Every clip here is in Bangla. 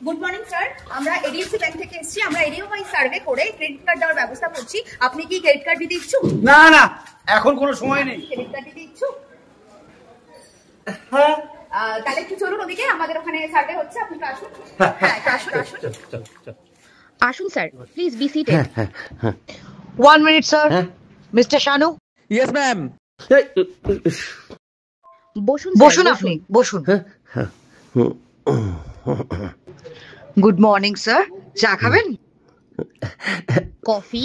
গুড মর্নিং স্যার, আমরা এডিএফসি ব্যাংক থেকে এসেছি। আমরা এরিয়া ওয়াইজ সার্ভে করে ক্রেডিট কার্ড দেওয়ার ব্যবস্থা করছি। আপনি কি ক্রেডিট কার্ড দিতে ইচ্ছুক? না না, এখন কোনো সময় নেই। ক্রেডিট কার্ড দিতে ইচ্ছুক? হ্যাঁ। তাহলে একটু চলুন, ওদিকে আমাদের ওখানে সার্ভে হচ্ছে, আপনি আসুন। হ্যাঁ আসুন আসুন আসুন sir, please be seated. 1 minute sir. Mr. Shanu. Yes ma'am. বসুন আপনি, বসুন। গুড মর্নিং স্যার, চা খাবেন? কফি,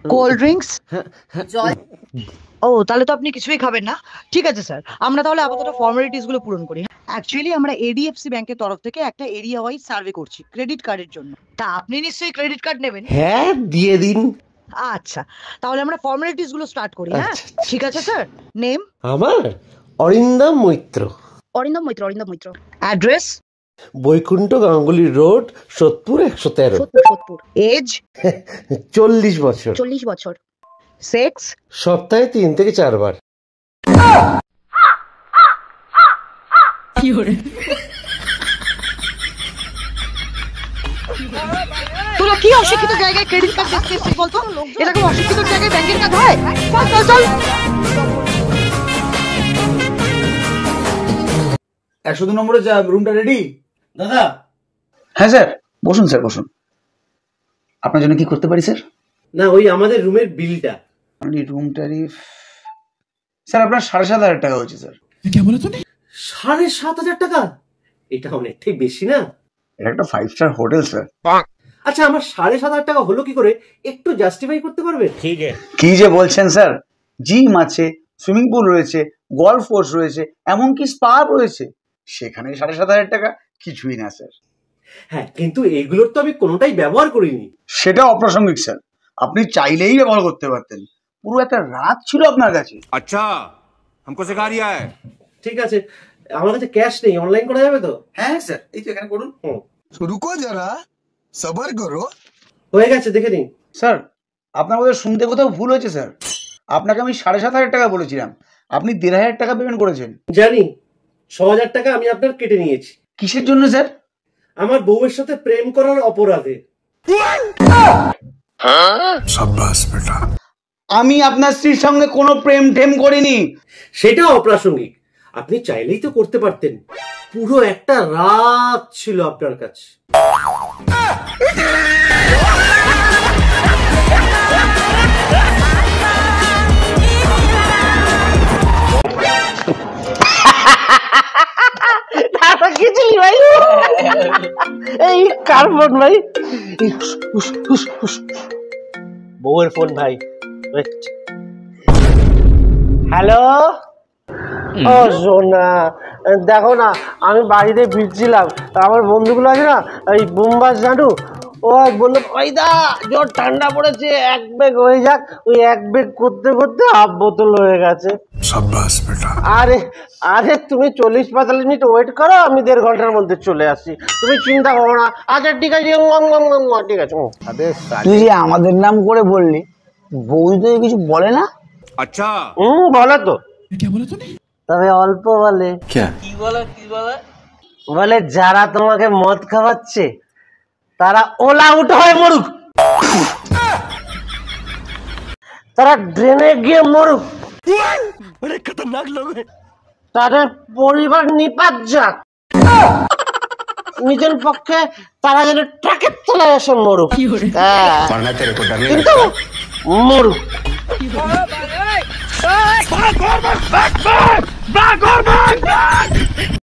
কোল্ড ড্রিঙ্কস, জল? ও তাহলে তো আপনি কিছুই খাবেন না। ঠিক আছে স্যার, আমরা তাহলে আপাতত ফর্মালিটিস গুলো পূরণ করি। অ্যাকচুয়ালি আমরা এডিএফসি ব্যাংকের তরফ থেকে একটা এরিয়া ওয়াইজ সার্ভে করছি ক্রেডিট কার্ডের জন্য। তা আপনি নিশ্চয়ই ক্রেডিট কার্ড নেবেন? হ্যাঁ দিয়ে দিন। আচ্ছা, তাহলে আমরা ফর্মালিটিস গুলো স্টার্ট করি। হ্যাঁ ঠিক আছে স্যার। নেম? আমার Arindam Maitra. Arindam Maitra. Arindam Maitra. Address? Baikuntha Ganguly road, Sodepur 113। Sodepur. Age? 40 বছর। 40 বছর। সেক্স? সপ্তাহে 3 থেকে 4 বার। তোরা কি অশিক্ষিত জায়গায় ক্রেডিট কার্ড দেখতে এসেছিস বলতো? এরকম অশিক্ষিত জায়গায় ব্যাংকের কাজ হয়? চল চল চল। 102 নম্বরে যা, রুমটা রেডি? দাদা। হ্যাঁ স্যার, বসুন স্যার, বসুন। আপনার জন্য কি করতে পারি স্যার? না, ওই আমাদের রুমের বিলটা। রুম ট্যারিফ স্যার আপনার 7,500 টাকা হয়েছে স্যার। কে বলে তুমি? 7,500 টাকা? এটা অনেকটাই বেশি না? এটা একটা 5 স্টার হোটেল স্যার। আচ্ছা, আমার 7,500 টাকা হলো কি করে, একটু জাস্টিফাই করতে পারবেন? ঠিক আছে। কি যে বলছেন স্যার, জিম আছে, সুইমিং পুল রয়েছে, গলফ কোর্স রয়েছে, এমনকি স্পা রয়েছে, সেখানে 7,500 টাকা কিছুই না স্যার। হ্যাঁ, কিন্তু এইগুলোর তো আমি কোনোটাই ব্যবহার করিনি। সেটা অপ্রাসঙ্গিক স্যার, আপনি চাইলেই ব্যবহার করতে পারতেন। পুরো একটা রাত ছিল আপনার কাছে। আচ্ছা, हमको सिखा रिया है। ঠিক আছে, আমার কাছে ক্যাশ নেই, অনলাইন করা যাবে তো? হ্যাঁ স্যার, এই তো এখানে করুন। रुको जरा, सबर करो। হয়ে গেছে, দেখে নিন। স্যার আপনার বোধহয় শুনতে কোথাও ভুল হয়েছে স্যার। আপনাকে আমি 7,500 টাকা বলেছিলাম, আপনি 1,500 টাকা পেমেন্ট করেছেন। জানি, 6,000 টাকা আমি আপনার কেটে নিয়েছি। কিসের জন্য স্যার? আমার বউয়ের সাথে প্রেম করার অপরাধে। शाबाश बेटा। আমি আপনার স্ত্রীর সঙ্গে কোনো প্রেম টেম করিনি। সেটা অপ্রাসঙ্গিক, আপনি চাইলেই তো করতে পারতেন। পুরো একটা রাত ছিল আপনার কাছে। ভাই এই কার্বন ভাই, বউয়ের ফোন ভাই। হ্যালো, ও সোনা, দেখো না আমি বাড়িতে ফিরছিলাম, আমার বন্ধুগুলো আছে না, এই বুম্বাস জানু, ও বললো ভাইদা জোর ঠান্ডা পড়েছে, এক ব্যাগ হয়ে যাক। ওই এক ব্যাগ করতে করতে হাফ বোতল হয়ে গেছে। আরে আরে তুমি 40-45 মিনিট ওয়েট করো, আমি 1.5 ঘন্টার মধ্যে চলে আসছি, তুমি চিন্তা করো না। আচ্ছা ঠিক আছে, ঠিক আছে। তুই যে আমাদের নাম করে বললি, বৌদি তো কিছু বলে না? अच्छा, বলে তো, কে বলে তুমি? তবে অল্প বলে। কি বলে? বলে যারা তোমাকে মদ খাওয়াচ্ছে তারা ওলা আউট হয়ে মরুক, তারা ড্রেনে গিয়ে মরুক, খতরনাক লোক। তাদের পরিবার নিপাত যাক, নিজের পক্ষে তারা যেন ট্রাকের তলায় এসে মরুক, কিন্তু মরুক।